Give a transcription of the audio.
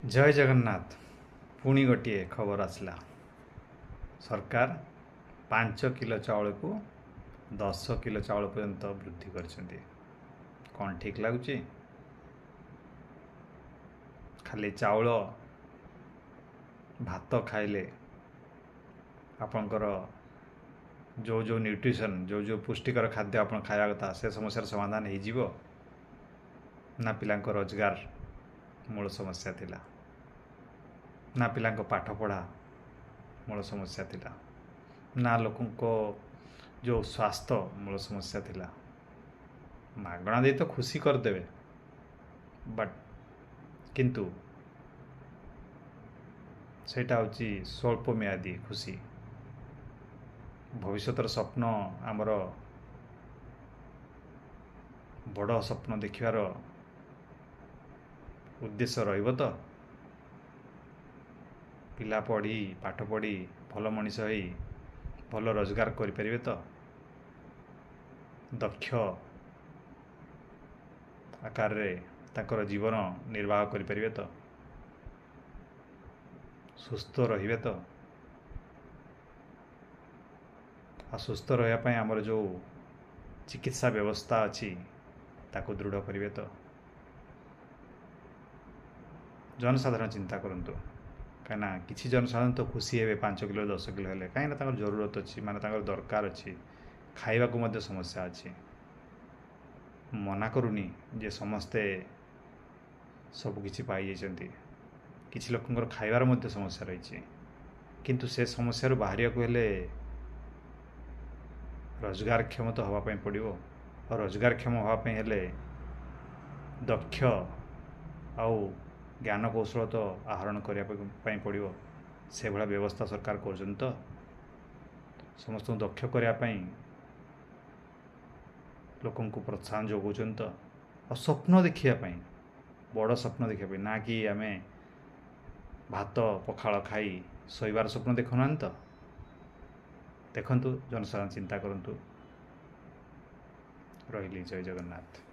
जय जगन्नाथ। पुणी गोटे खबर आसला, सरकार 5 किलो चाउल को 10 किलो चाउल पर्यंत वृद्धि कर। कौन ठीक लगुच? खाली चाउल भात खाइले आपणकर जो जो न्यूट्रिशन जो पुष्टिकर खाद्य आप खाया कथा से समस्या समाधान हो ना? पिला रोजगार मूल समस्या थिला ना? पिला पाठपढ़ा मूल समस्या थिला ना? लोक जो स्वास्थ्य मूल समस्या थिला? मागणा दे तो खुशी करदेवे, बट किंतु सेटा होची स्वल्प म्यादी खुशी। भविष्यतर स्वप्न आमर बड़ स्वप्न देखिबार उद्देश्य रहिबो तो पिला पढ़ी पाठ पढ़ी भल मनीष होई भल रोजगार करें तो दक्ष आकार रे ताकर जीवन निर्वाह करें तो सुस्थ रहिबे तो सुस्थ रही आमर जो चिकित्सा व्यवस्था अच्छी ताको दृढ़ करें तो जनसाधारण चिंता करंतु। कहीं किसी जनसाधारण तो खुशी हे 5 किलो 10 किलो हेले कहीं जरूरत अच्छी माने दरकार अच्छी खाइबा को मध्य समस्या अच्छी। मना करूनी जे समस्ते सबकि पाई जाइछन्ति, किछि लोकंकर खाइबार मध्य समस्या रही, किंतु से समस्या बाहर को हेले रोजगार क्षम तो हवापाई पड़ो और रोजगार क्षम हवापाई हेले दक्ष आउ ज्ञान कौशल तो आहरण करने पड़ो। से भाया व्यवस्था सरकार कर तो समस्त दक्ष करने लोकं को प्रोत्साहन जोगाउछन तो और स्वप्न देखापी बड़ स्वप्न देखापी ना कि आम भात पखाल खाई शोबार स्वप्न देखुना तो देखु जनसाधारण चिंता करूँ। रही जय जगन्नाथ।